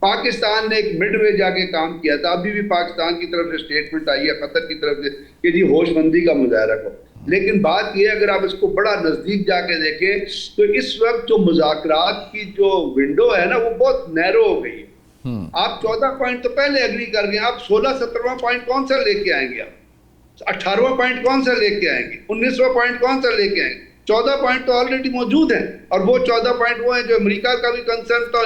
پاکستان نے ایک مڈ وے جا کے کام کیا تھا. ابھی بھی پاکستان کی طرف سے اسٹیٹمنٹ آئی ہے قطر کی طرف سے کہ جی ہوش مندی کا مظاہرہ کرو. لیکن بات یہ اگر آپ اس کو بڑا نزدیک جا کے دیکھیں تو اس وقت جو مذاکرات کی جو ونڈو ہے نا وہ بہت نیرو ہو گئی ہے. آپ 14 پوائنٹ تو پہلے اگری کر گئے, آپ 16-17واں پوائنٹ کون سا لے کے آئیں گے, آپ 18واں پوائنٹ کون سا لے کے آئیں گے, 19واں پوائنٹ کون سا لے کے آئیں گے. 14 پوائنٹ تو آلریڈی موجود ہیں, اور وہ 14 پوائنٹ وہ ہیں جو امریکہ کا بھی کنسرن تھا,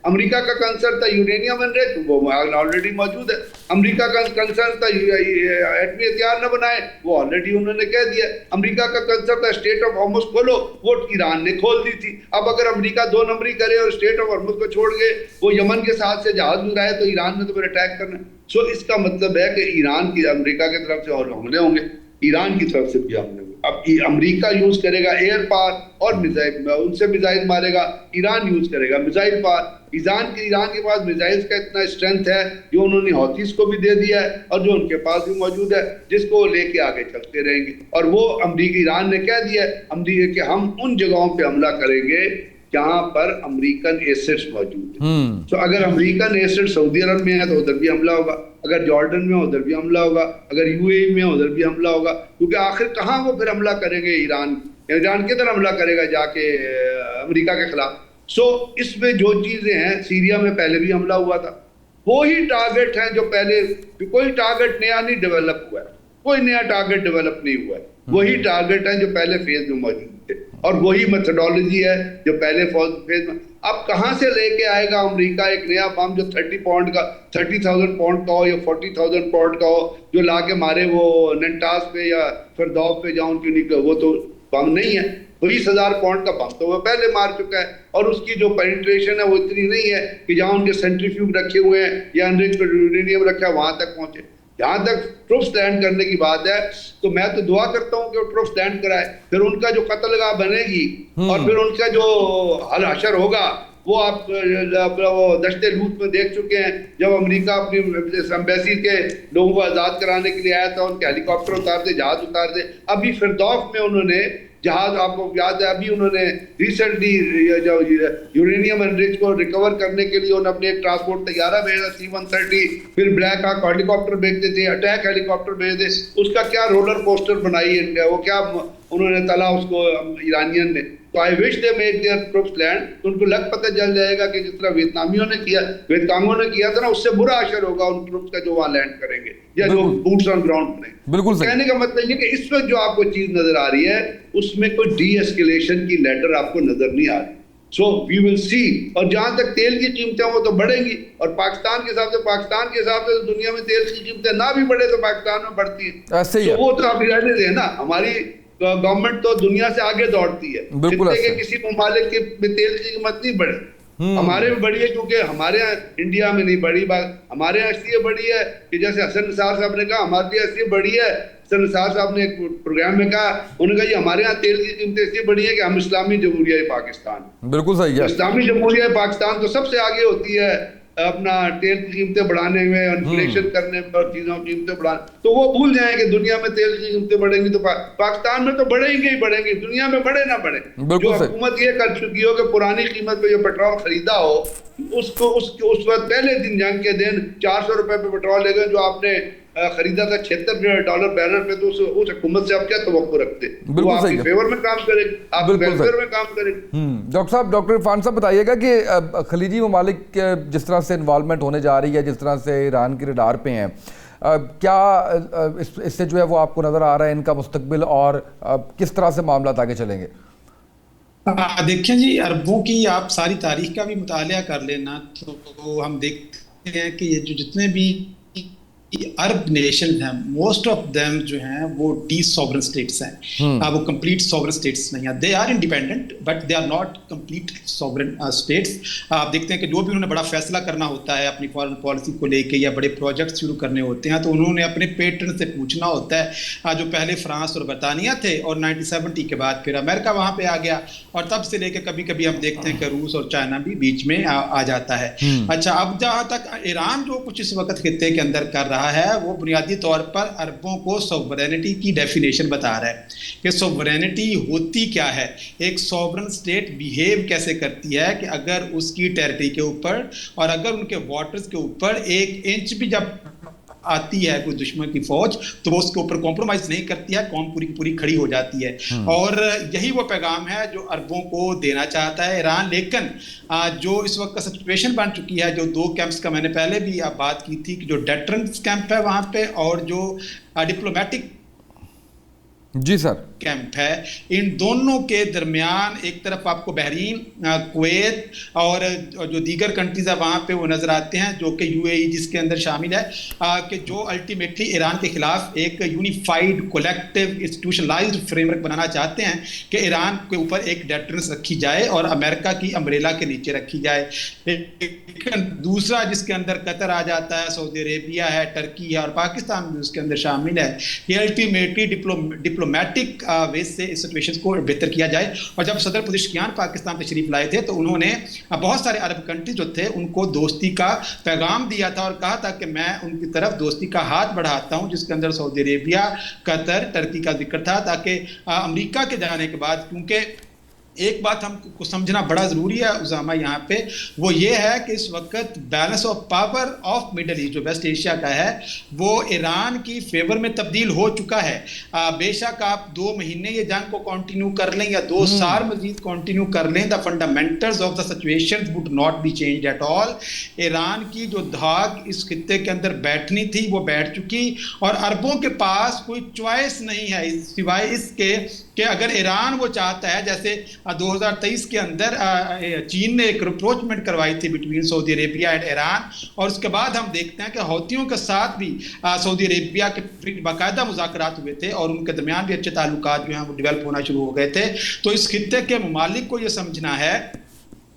امریکہ کا کنسرن تھا یورینیم انریچ, وہ آلریڈی موجود ہے. امریکہ کا کنسرن تھا ایٹمی ہتھیار نہ بنائے, وہ آلریڈی انہوں نے کہہ دیا. امریکہ کا کنسرن تھا اسٹیٹ آف ہارمز کھولو, وہ ایران نے کھول دی تھی. اب اگر امریکہ 2 نمبری کرے اور اسٹیٹ آف ہارمز کو چھوڑ گئے, وہ یمن کے ساتھ سے جہاز اڑائے, تو ایران نے تو پھر اٹیک کرنا. سو اس کا مطلب ہے کہ ایران کی امریکہ کی طرف سے اور حملے ہوں گے, ایران کی طرف سے بھی حملے ہوں گے. اب امریکہ یوز کرے گا ایئر پار اور میزائل, ان سے میزائل مارے گا, ایران یوز کرے گا میزائل پار. ایران کے پاس میزائلز کا اتنا اسٹرینتھ ہے جو انہوں نے ہوتیز کو بھی دے دیا ہے, اور جو ان کے پاس بھی موجود ہے, جس کو لے کے آگے چلتے رہیں گے. اور وہ ایران نے کہہ دیا ہے امریکہ کہ ہم ان جگہوں پہ حملہ کریں گے جہاں پر امریکن ایسٹس موجود ہیں. تو اگر امریکن ایسٹ سعودی عرب میں ہے تو ادھر بھی حملہ ہوگا, اگر جارڈن میں ادھر بھی حملہ ہوگا, اگر یو اے ای میں ادھر بھی حملہ ہوگا. کیونکہ آخر کہاں وہ پھر حملہ کریں گے, ایران کدھر حملہ کرے گا جا کے امریکہ کے خلاف. سو اس میں جو چیزیں ہیں, سیریا میں پہلے بھی حملہ ہوا تھا, وہی ٹارگٹ ہیں جو پہلے, کوئی ٹارگٹ نیا نہیں ڈیولپ ہوا ہے, کوئی نیا ٹارگٹ ڈیولپ نہیں ہوا ہے, وہی ٹارگٹ ہیں جو پہلے فیز میں موجود تھے, اور وہی میتھڈالوجی ہے جو پہلے فیز میں. اب کہاں سے لے کے آئے گا امریکہ ایک نیا بم جو 30,000 پاؤنڈ کا ہو یا 40,000 پاؤنڈ کا ہو, جو لا کے مارے وہ ننٹاس پہ یا فردوف پہ جاؤں کیوں نہیں, وہ تو بم نہیں ہے. 20,000 پاؤنڈ کا بم تو وہ پہلے مار چکا ہے, اور اس کی جو پینیٹریشن ہے وہ اتنی نہیں ہے کہ جہاں ان کے سینٹریفیوج رکھے ہوئے ہیں یا انریچڈ یورینیم رکھا ہے وہاں تک پہنچے. جہاں تک ٹروپس لینڈ کرنے کی بات ہے تو میں تو دعا کرتا ہوں کہ وہ ٹروپس لینڈ کرائے, پھر ان کا جو قتل گاہ بنے گی اور پھر ان کا جو حل حشر ہوگا وہ آپ وہ دشت لوت میں دیکھ چکے ہیں. جب امریکہ اپنی ایمبیسی کے لوگوں کو آزاد کرانے کے لیے آیا تھا, ان کے ہیلی کاپٹر اتار دے, جہاز اتار دے. ابھی فردوف میں انہوں نے جہاز, آپ کو یاد ہے ابھی انہوں نے ریسنٹلی جو یورینیم انریچ کو ریکور کرنے کے لیے انہوں نے اپنے ایک ٹرانسپورٹ طیارہ بھیجا C-130, پھر بلیک ہاک ہیلی کاپٹر بھیجتے تھے, اٹیک ہیلی کاپٹر بھیج دے. اس کا کیا رولر کوسٹر بنائی ہے, وہ کیا انہوں نے تلا اس کو ایرانین نے. تو I wish they make their troops land, تو ان کو لگ پتہ چل جائے گا کہ جس طرح ویتنامیوں نے کیا, ویتناموں نے کیا تھا نا, اس سے برا اثر ہوگا ان ٹروپس کا جو وہاں لینڈ کریں گے یا جو بوٹس آن گراؤنڈ بنیں. بالکل کہنے کا مطلب یہ کہ اس وقت جو آپ کو چیز نظر آ رہی ہے اس میں کوئی ڈی ایسکیلیشن کی لیڈر آپ کو نظر نہیں آ رہی. سو وی ول سی. اور جہاں تک تیل کی قیمتیں وہ تو بڑھیں گی, اور پاکستان کے حساب سے دنیا میں تیل کی قیمتیں نہ بھی بڑھے تو پاقستان میں بڑھتی ہیں. تو وہ تو آپ رہنے دیں نا, ہماری گورنمنٹ تو دنیا سے آگے دوڑتی ہے, جتنے کہ کسی ممالک کے تیل کی قیمت نہیں بڑھے. ہمارے میں بڑی ہے کیونکہ ہمارے یہاں انڈیا میں نہیں بڑھی. بات ہمارے یہاں اس لیے بڑی ہے کہ جیسے حسن نثار صاحب نے کہا, ہمارے لیے اس لیے بڑی ہے. حسن نثار صاحب نے ایک پروگرام میں کہا, انہوں نے کہا یہ ہمارے یہاں تیل کی قیمتیں اس لیے بڑی ہے کہ ہم اسلامی جمہوریہ پاکستان. بالکل صحیح ہے. اسلامی جمہوریہ پاکستان تو سب سے آگے ہوتی ہے اپنا تیل کی قیمتیں بڑھانے میں, انفلیشن کرنے پر, چیزوں کی قیمتیں بڑھانے. تو وہ بھول جائیں کہ دنیا میں تیل کی قیمتیں بڑھیں گی تو پاکستان میں تو بڑھیں گی ہی بڑھیں گی, دنیا میں بڑھے نہ بڑھے. جو حکومت یہ کر چکی ہو کہ پرانی قیمت پہ جو پیٹرول خریدا ہو اس کو اس وقت پہلے دن جنگ کے دن 400 روپے پہ پیٹرول لے گئے جو آپ نے خریدا تھا $76 بیرل پہ, تو اس حکومت سے آپ کیا توقع رکھتے؟ وہ آپ کے فیور میں کام کرے, آپ کے ویلفیئر میں کام کرے. ڈاکٹر صاحب, ڈاکٹر عرفان صاحب بتائیے گا کہ خلیجی ممالک جس طرح سے انوالومنٹ ہونے جا رہی ہے, جس طرح سے ایران کی ریڈار پہ ہیں, کیا اس سے جو ہے وہ آپ کو نظر آ رہا ہے ان کا مستقبل, اور کس طرح سے معاملات آگے چلیں گے؟ دیکھیں جی, عربوں کی آپ ساری تاریخ کا بھی مطالعہ کر لینا تو ہم دیکھتے ہیں کہ یہ جو جتنے بھی عرب نیشن ہیں, موسٹ آف دیم جو ہیں وہ ڈی سوورن اسٹیٹس ہیں. وہ کمپلیٹ سوورن اسٹیٹس نہیں ہیں. They are independent but they are not complete sovereign states. آپ دیکھتے ہیں کہ جو بھی انہوں نے بڑا فیصلہ کرنا ہوتا ہے اپنی فارن پالیسی کو لے کے یا بڑے پروجیکٹ شروع کرنے ہوتے ہیں تو انہوں نے اپنے پیٹرن سے پوچھنا ہوتا ہے. جو پہلے فرانس اور برطانیہ تھے, اور 1970 کے بعد پھر امریکہ وہاں پہ آ گیا, اور تب سے لے کے کبھی کبھی ہم دیکھتے ہیں کہ روس اور چائنا بھی بیچ میں آ جاتا ہے. اچھا, اب جہاں تک ایران جو کچھ اس وقت خطے کے اندر کر رہا رہا ہے وہ بنیادی طور پر عربوں کو سوورینٹی کی ڈیفینیشن بتا رہا ہے کہ سوورینٹی ہوتی کیا ہے, ایک سوورن سٹیٹ بیہیو کیسے کرتی ہے کہ اگر اس کی ٹیریٹری کے اوپر اور اگر ان کے واٹرز کے اوپر 1 انچ بھی جب آتی ہے کوئی دشمن کی فوج تو وہ اس کے اوپر کمپرومائز نہیں کرتی ہے, قوم پوری پوری کھڑی ہو جاتی ہے. اور یہی وہ پیغام ہے جو عربوں کو دینا چاہتا ہے ایران. لیکن جو اس وقت کا سچویشن بن چکی ہے, جو 2 کیمپس کا میں نے پہلے بھی بات کی تھی کہ جو ڈیٹرنس کیمپ ہے وہاں پہ اور جو ڈپلومیٹک جی سر کیمپ ہے, ان دونوں کے درمیان ایک طرف آپ کو بحرین, کویت اور جو دیگر کنٹریز ہیں وہاں پہ وہ نظر آتے ہیں جو کہ UAE جس کے اندر شامل ہے, کہ جو الٹیمیٹلی ایران کے خلاف ایک unified collective institutionalised framework بنانا چاہتے ہیں کہ ایران کے اوپر ایک ڈیٹرنس رکھی جائے اور امریکہ کی امبریلا کے نیچے رکھی جائے. لیکن دوسرا جس کے اندر قطر آ جاتا ہے, سعودی عربیہ ہے, ٹرکی ہے اور پاکستان بھی اس کے اندر شامل ہے. یہ الٹیمیٹلی ڈپلومیٹک ویز سے اس سچویشن کو بہتر کیا جائے. اور جب صدر پزشکیان پاکستان تشریف لائے تھے تو انہوں نے بہت سارے عرب کنٹری جو تھے ان کو دوستی کا پیغام دیا تھا اور کہا تھا کہ میں ان کی طرف دوستی کا ہاتھ بڑھاتا ہوں, جس کے اندر سعودی عربیہ, قطر, ٹرکی کا ذکر تھا, تاکہ امریکہ کے جانے کے بعد, کیونکہ ایک بات ہم کو سمجھنا بڑا ضروری ہے اسامہ یہاں پہ, وہ یہ ہے کہ اس وقت balance of power of Middle East جو ویسٹ ایشیا کا ہے وہ ایران کی فیور میں تبدیل ہو چکا ہے. بے شک آپ 2 مہینے یہ جنگ کو کنٹینیو کر لیں یا 2 سال مزید کنٹینیو کر لیں, the fundamentals of the situation would not be changed at all. Iran کی جو دھاک اس خطے کے اندر بیٹھنی تھی وہ بیٹھ چکی اور عربوں کے پاس کوئی چوائس نہیں ہے سوائے اس کے کہ اگر ایران وہ چاہتا ہے, جیسے 2023 کے اندر چین نے ایک رپروچمنٹ کروائی تھی between Saudi Arabia and Iran, اور اس کے بعد ہم دیکھتے ہیں کہ حوثیوں کے ساتھ بھی سعودی عربیہ کے باقاعدہ مذاکرات ہوئے تھے اور ان کے درمیان بھی اچھے تعلقات جو ہیں وہ ڈیولپ ہونا شروع ہو گئے تھے. تو اس خطے کے ممالک کو یہ سمجھنا ہے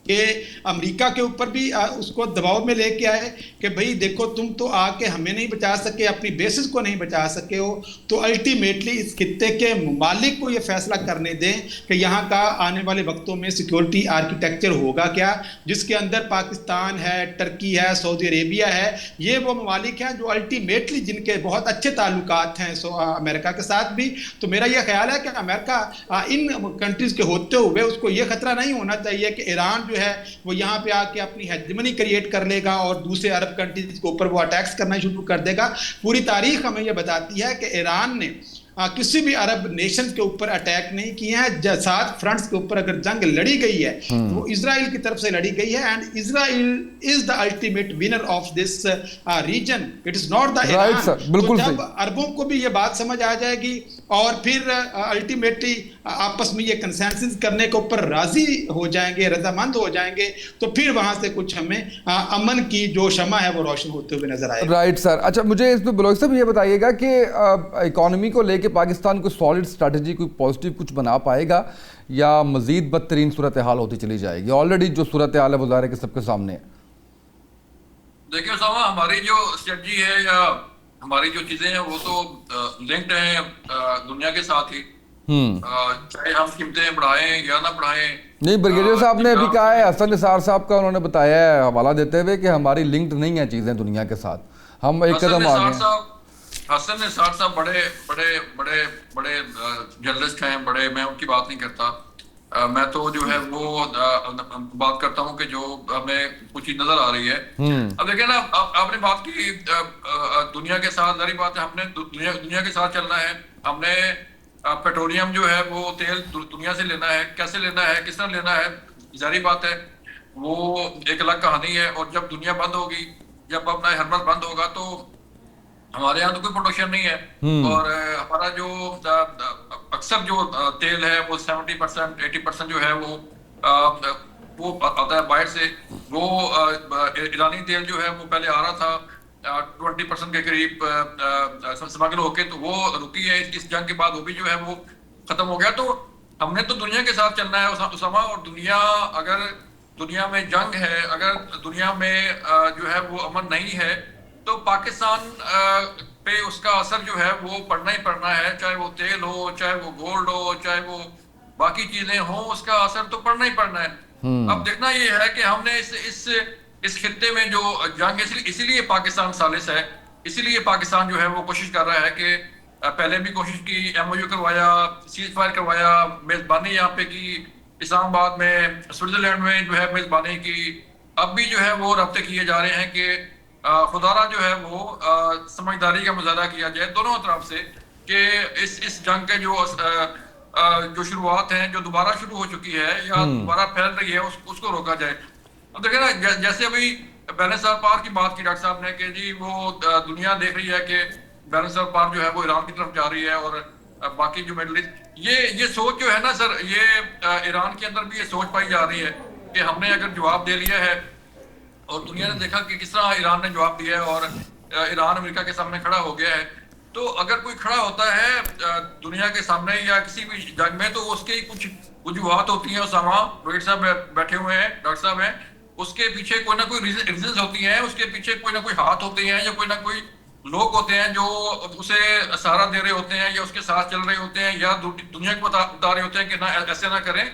کہ امریکہ کے اوپر بھی اس کو دباؤ میں لے کے آئے کہ بھئی دیکھو تم تو آ کے ہمیں نہیں بچا سکے, اپنی بیسز کو نہیں بچا سکے ہو, تو الٹیمیٹلی اس خطے کے ممالک کو یہ فیصلہ کرنے دیں کہ یہاں کا آنے والے وقتوں میں سیکیورٹی آرکیٹیکچر ہوگا کیا, جس کے اندر پاکستان ہے, ٹرکی ہے, سعودی عربیہ ہے. یہ وہ ممالک ہیں جو الٹیمیٹلی جن کے بہت اچھے تعلقات ہیں امریکہ کے ساتھ بھی. تو میرا یہ خیال ہے کہ امریکہ ان کنٹریز کے ہوتے ہوئے اس کو یہ خطرہ نہیں ہونا چاہیے کہ ایران جو ہے وہ یہاں پہ آ کے اپنی ہیجمنی کریٹ کر لے گا اور دوسرے عرب کنٹریز کے اوپر وہ اٹیکس کرنا شروع کر دے گا. پوری تاریخ ہمیں یہ بتاتی ہے کہ ایران نے کسی بھی عرب نیشنز کے اوپر اٹیک نہیں کیے ہیں. 7 فرنٹس کے اوپر اگر جنگ لڑی گئی ہے وہ اسرائیل کی طرف سے لڑی گئی ہے, and Israel is the ultimate winner of this region, it is not the Iran. تو جب عربوں کو بھی یہ بات سمجھ آ جائے گی اور پھر الٹیمیٹلی آپس میں یہ کنسنسس کرنے کے اوپر راضی ہو جائیں گے, رضامند ہو جائیں گے, تو پھر وہاں سے کچھ ہمیں امن کی جو شمع ہے وہ روشن ہوتے ہوئے نظر آئے گا. Right sir. اچھا مجھے اس میں بلوچ صاحب یہ بتائیے گا کہ اکانومی کو لے کہ پاکستان کوئی سالڈ اسٹریٹجی کوئی پازیٹیو کچھ بنا پائے گا یا مزید بدترین صورتحال ہوتی چلی جائے گی؟ آلریڈی جو صورتحال ہے وہ ظاہر ہے کہ سب کے سامنے ہے. دیکھیں اسامہ, ہماری جو اسٹریٹجی ہے یا ہماری جو چیزیں ہیں وہ تو لنکڈ ہیں دنیا کے ساتھ ہی, چاہے ہم قیمتیں بڑھائیں یا نہ بڑھائیں. نہیں, بریگیڈیئر صاحب نے ابھی کہا ہے, حسن نثار صاحب کا انہوں نے بتایا ہے حوالہ دیتے ہوئے کہ ہماری لنکڈ نہیں ہیں چیزیں دنیا کے ساتھ, ہم ایک قدم آگے ہیں. حسن نثار صاحب بڑے بڑے بڑے بڑے جرنلسٹ ہیں, بڑے, میں ان کی بات نہیں کرتا, میں تو جو ہے وہ بات کرتا ہوں کہ جو ہمیں کچھ چیز نظر آ رہی ہے. اب دیکھیں نا, آپ نے بات کی دنیا کے ساتھ, ظاہر بات ہے ہم نے دنیا کے ساتھ چلنا ہے. ہم نے پیٹرولیم جو ہے وہ تیل دنیا سے لینا ہے, کیسے لینا ہے, کس طرح لینا ہے, ظاہر بات ہے وہ ایک الگ کہانی ہے. اور جب دنیا بند ہوگی, جب اپنا ہرمز بند ہوگا تو ہمارے یہاں تو کوئی پروڈکشن نہیں ہے, اور ہمارا جو اکثر جو تیل ہے وہ 70% 80% جو ہے وہ آتا ہے باہر سے. وہ ایرانی تیل جو ہے وہ پہلے آ رہا تھا 20% کے قریب اسمگل ہو کے, تو وہ رکی ہے اس جنگ کے بعد, وہ بھی جو ہے وہ ختم ہو گیا. تو ہم نے تو دنیا کے ساتھ چلنا ہے اسامہ, اور دنیا اگر دنیا میں جنگ ہے, اگر دنیا میں جو ہے وہ امن نہیں ہے, تو پاکستان پہ اس کا اثر جو ہے وہ پڑنا ہی پڑنا ہے, چاہے وہ تیل ہو, چاہے وہ گولڈ ہو, چاہے وہ باقی چیزیں ہوں, اس کا اثر تو پڑنا ہی پڑنا ہے. اب دیکھنا یہ ہے کہ ہم نے اس خطے میں جو جنگ, اسی لیے پاکستان ثالث ہے اسی لیے پاکستان جو ہے وہ کوشش کر رہا ہے کہ پہلے بھی کوشش کی, ایم او یو کروایا, سیز فائر کروایا, میزبانی یہاں پہ کی, اسلام آباد میں, سوئٹزرلینڈ میں جو ہے میزبانی کی. اب بھی جو ہے وہ رابطے کیے جا رہے ہیں کہ خدارہ جو ہے وہ سمجھداری کا مظاہرہ کیا جائے دونوں طرف سے کہ اس جنگ کے جو شروعات ہیں جو دوبارہ شروع ہو چکی ہے یا دوبارہ پھیل رہی ہے اس کو روکا جائے. اب دیکھیں نا, جیسے ابھی بیلنس آف پاور کی بات کی ڈاکٹر صاحب نے کہ جی وہ دنیا دیکھ رہی ہے کہ بیلنس آف پاور جو ہے وہ ایران کی طرف جا رہی ہے اور باقی جو مڈل ایسٹ, یہ سوچ جو ہے نا سر, یہ ایران کے اندر بھی یہ سوچ پائی جا رہی ہے کہ ہم نے اگر جواب دے لیا ہے اور دنیا نے دیکھا کہ کس طرح ایران نے جواب دیا ہے اور ایران امریکہ کے سامنے کھڑا ہو گیا ہے, تو اگر کوئی کھڑا ہوتا ہے دنیا کے سامنے یا کسی بھی جنگ میں تو اس کی کچھ وجوہات ہوتی ہیں. اسامہ وحید صاحب بیٹھے ہوئے ہیں, ڈاکٹر صاحب ہیں, اس کے پیچھے کوئی نہ کوئی ریزنز ہوتی ہیں, اس کے پیچھے کوئی نہ کوئی ہاتھ ہوتے ہیں یا کوئی نہ کوئی لوگ ہوتے ہیں جو اسے سہارا دے رہے ہوتے ہیں یا اس کے ساتھ چل رہے ہوتے ہیں یا دنیا کو بتا رہے ہوتے ہیں کہ نہ ایسے نہ کریں.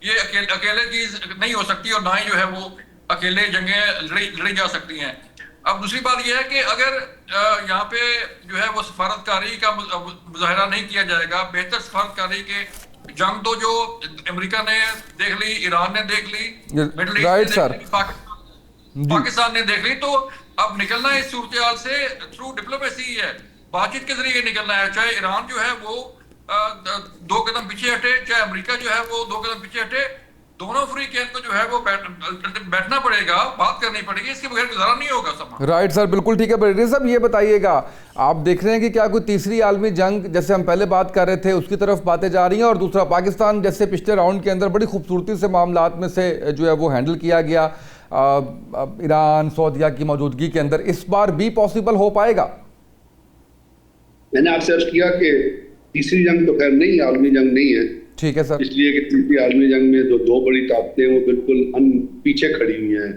یہ اکیلے چیز نہیں ہو سکتی اور نہ ہی جو ہے وہ اکیلے جنگیں لڑی جا سکتی ہیں. اب دوسری بات یہ ہے کہ اگر یہاں پہ جو ہے وہ سفارتکاری کا مظاہرہ نہیں کیا جائے گا, بہتر سفارتکاری کے جنگ تو جو امریکہ نے دیکھ لی, ایران نے دیکھ لی, مڈل ایسٹ نے دیکھ لی, پاکستان نے دیکھ لی, تو اب نکلنا ہے اس صورتحال سے تھرو ڈپلومیسی ہے, بات چیت کے ذریعے نکلنا ہے. چاہے ایران جو ہے وہ 2 قدم پیچھے ہٹے, چاہے امریکہ جو ہے وہ 2 قدم پیچھے ہٹے, دونوں فریقین کو جو ہے وہ بیٹھنا پڑے گا, بات کرنی پڑے گی, اس کے بغیر گزارا نہیں ہوگا سما. رائٹ سر, بالکل ٹھیک ہے. بریڈی صاحب یہ بتائیے گا, آپ دیکھ رہے ہیں کہ کیا کوئی تیسری عالمی جنگ جیسے ہم پہلے بات کر رہے تھے اس کی طرف باتیں جا رہی ہیں, اور دوسرا پاکستان جیسے پچھلے راؤنڈ کے اندر بڑی خوبصورتی سے معاملات میں سے جو ہے وہ ہینڈل کیا گیا ایران سعودیہ کی موجودگی کے اندر, اس بار بھی پاسبل ہو پائے گا؟ میں نے آپ سے عرض کیا کہ تیسری جنگ تو خیر نہیں, عالمی جنگ نہیں ہے. ٹھیک ہے سر. اس لیے کہ تیسری عالمی جنگ میں جو 2 بڑی طاقتیں وہ بالکل پیچھے کھڑی ہوئی ہیں.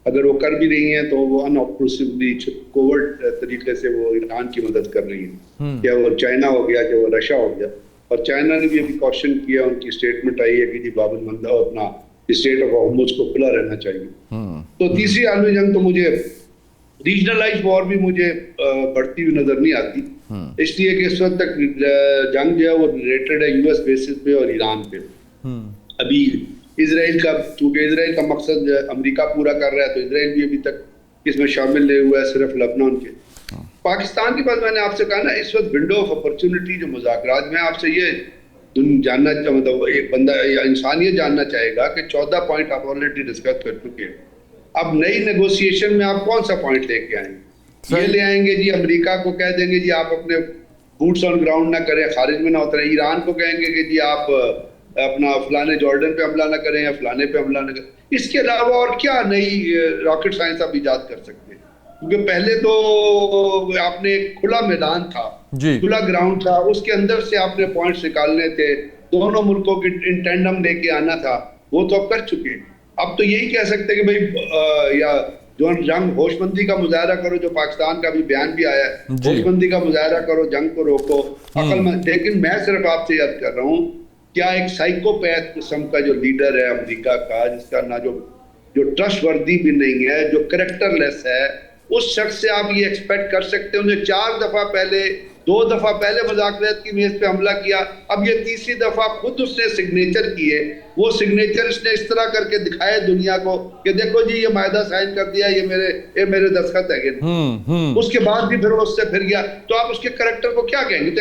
اگر وہ کر بھی رہی ہیں تو وہ انآپروسیولی کوورٹ طریقے سے وہ ایران کی مدد کر رہی ہیں. کیا وہ چائنا ہو گیا, کہ وہ رشیا ہو گیا, اور چائنا نے بھی ابھی کوشچن کیا, ان کی اسٹیٹمنٹ آئی ہے کہ جی باب المندب اپنا اسٹیٹ آف ہارمز کو کھلا رہنا چاہیے. تو تیسری عالمی جنگ تو مجھے ریجنلائز وار بھی مجھے بڑھتی ہوئی نظر نہیں آتی, اس لیے کہ اس وقت تک جنگ جو ہے وہ ریلیٹڈ ہے یو ایس بیسز پہ اور ایران پہ. ابھی اسرائیل کا, چونکہ اسرائیل کا مقصد امریکہ پورا کر رہا ہے تو اسرائیل بھی ابھی تک اس میں شامل نہیں ہوا ہے, صرف لبنان کے. پاکستان کے پاس میں نے آپ سے کہا نا اس وقت ونڈو آف اپرچونٹی جو مذاکرات میں آپ سے یہ جاننا مطلب ایک بندہ یا انسان یہ جاننا چاہے گا کہ 14 پوائنٹ آپ آلریڈی ڈسکس کر چکے ہیں. اب نئی نیگوسیشن میں آپ کون سا پوائنٹ لے کے آئیں گے؟ یہ لے آئیں گے جی امریکہ کو کہہ دیں گے جی آپ اپنے بوٹس آن گراؤنڈ نہ کریں, خارج میں نہ اتریں. ایران کو کہیں گے کہ جی آپ اپنا فلانے جارڈن پہ حملہ نہ کریں یا فلانے پہ حملہ نہ کریں. اس کے علاوہ اور کیا نئی راکٹ سائنس آپ ایجاد کر سکتے ہیں؟ کیونکہ پہلے تو آپ نے ایک کھلا میدان تھا, کھلا گراؤنڈ تھا, اس کے اندر سے آپ نے پوائنٹس نکالنے تھے, دونوں ملکوں کی ان ٹینڈم لے کے آنا تھا, وہ تو اب کر چکے. اب تو یہی کہہ سکتے کہ بھائی یا جو جنگ ہوش مندی کا مظاہرہ کرو, جو پاکستان کا بھی بیان بھی آیا ہے, ہوش مندی کا مظاہرہ کرو, جنگ کو روکو, عقل مند. لیکن میں صرف آپ سے یاد کر رہا ہوں, کیا ایک سائیکوپیتھ قسم کا جو لیڈر ہے امریکہ کا, جس کا نہ جو ٹرسٹ وردی بھی نہیں ہے, جو کریکٹر لیس ہے, اس شخص سے آپ یہ ایکسپیکٹ کر سکتے ہیں؟ انہیں 4 دفعہ پہلے 2 دفعہ پہلے مذاکرات کی میز پہ حملہ کیا, اب یہ تیسری دفعہ خود اس نے سگنیچر کیے. وہ سگنیچر اس نے اس طرح کر کے دکھائے دنیا کو کہ دیکھو جی یہ معاہدہ سائن کر دیا, یہ میرے دستخط ہے. اس کے بعد بھی پھر وہ اس سے پھر گیا, تو آپ اس کے کریکٹر کو کیا کہیں گے؟ تو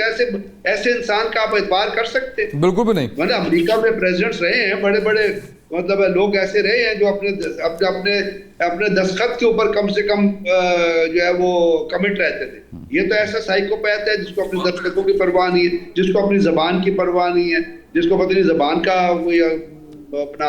ایسے انسان کا آپ اعتبار کر سکتے؟ بالکل بھی نہیں. میں نے امریکہ میں پریزیڈنٹس رہے ہیں, بڑے بڑے مطلب لوگ ایسے رہے ہیں جو اپنے دستخط کے اوپر کم سے کم جو ہے وہ کمٹ رہتے تھے. یہ تو ایسا سائیکوپیتھ ہے جس کو اپنے دستخطوں کی پرواہ نہیں ہے, جس کو اپنی زبان کی پرواہ نہیں ہے, جس کو پتہ نہیں زبان کا اپنا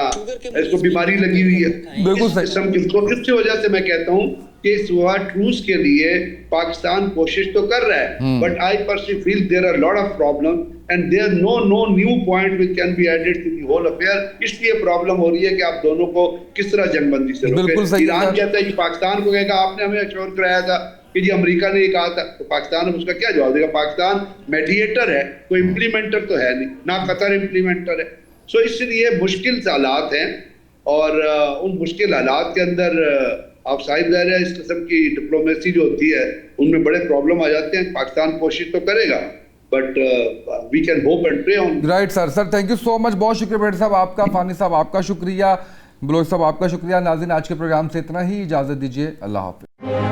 اس کو بیماری لگی ہوئی ہے. اس کی وجہ سے میں کہتا ہوں کہ اس وار ٹروس کے لیے پاکستان کوشش تو کر رہا ہے, but I personally feel there are lot of problem and there no new point which can be added to the whole affair. اس لیے پرابلم ہو رہی ہے کہ آپ دونوں کو کس طرح جنگ بندی سے روکیں. ایران کہتا ہے جی پاکستان کو کہے گا آپ نے ہمیں ایشور کرایا تھا کہ جی امریکہ نے یہ کہا تھا, تو پاکستان اس کا کیا جواب دے گا؟ پاکستان میڈیٹر ہے, کوئی امپلیمنٹر تو ہے نہیں, نہ قطر امپلیمنٹر ہے. سو اس لیے مشکل حالات ہیں, اور ان مشکل حالات کے اندر آپ صاحب ظاہر ہے اس قسم کی ڈپلومیسی جو ہوتی ہے ان میں بڑے پرابلم آ جاتے ہیں. پاکستان کوشش تو کرے گا but we can hope and pray on. Right sir thank you so much. بہت شکریہ بھٹ صاحب آپ کا, فانی صاحب آپ کا شکریہ, بلوچ صاحب آپ کا شکریہ. ناظرین آج کے پروگرام سے اتنا ہی, اجازت دیجیے, اللہ حافظ.